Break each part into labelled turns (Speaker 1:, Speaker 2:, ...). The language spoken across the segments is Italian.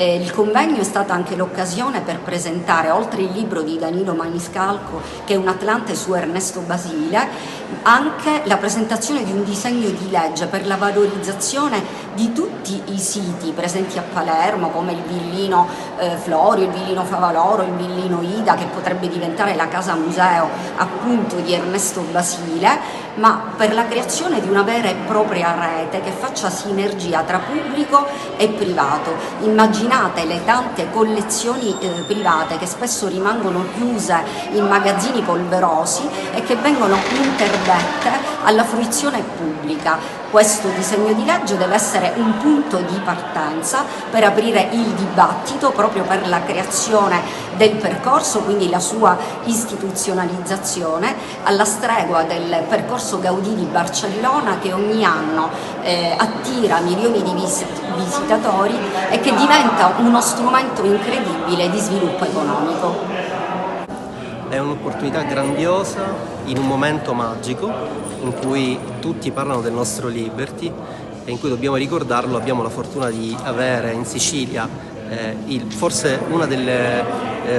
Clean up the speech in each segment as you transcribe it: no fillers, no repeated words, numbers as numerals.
Speaker 1: Il convegno è stata anche l'occasione per presentare, oltre il libro di Danilo Maniscalco, che è Un Atlante su Ernesto Basile, anche la presentazione di un disegno di legge per la valorizzazione di tutti i siti presenti a Palermo, come il Villino Florio, il Villino Favaloro, il Villino Ida, che potrebbe diventare la casa museo appunto di Ernesto Basile, ma per la creazione di una vera e propria rete che faccia sinergia tra pubblico e privato. Immaginate le tante collezioni private che spesso rimangono chiuse in magazzini polverosi e che vengono interdette alla fruizione pubblica. Questo disegno di legge deve essere un punto di partenza per aprire il dibattito proprio per la creazione del percorso, quindi la sua istituzionalizzazione, alla stregua del percorso Gaudì di Barcellona, che ogni anno attira milioni di visitatori e che diventa uno strumento incredibile di sviluppo economico.
Speaker 2: È un'opportunità grandiosa in un momento magico in cui tutti parlano del nostro Liberty e in cui dobbiamo ricordarlo. Abbiamo la fortuna di avere in Sicilia forse una delle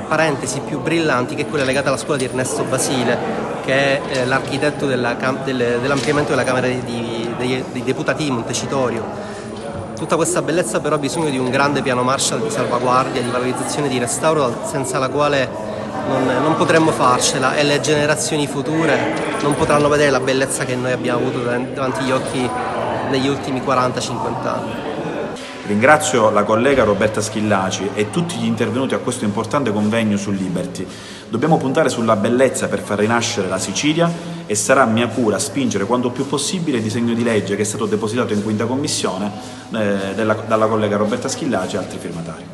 Speaker 2: parentesi più brillanti, che è quella legata alla scuola di Ernesto Basile, che è l'architetto dell'ampliamento della Camera dei Deputati di Montecitorio. Tutta questa bellezza però ha bisogno di un grande piano Marshall di salvaguardia, di valorizzazione, di restauro, senza la quale non potremmo farcela, e le generazioni future non potranno vedere la bellezza che noi abbiamo avuto davanti agli occhi negli ultimi 40-50 anni.
Speaker 3: Ringrazio la collega Roberta Schillaci e tutti gli intervenuti a questo importante convegno sul Liberty. Dobbiamo puntare sulla bellezza per far rinascere la Sicilia e sarà mia cura spingere quanto più possibile il disegno di legge che è stato depositato in 5ª Commissione dalla collega Roberta Schillaci e altri firmatari.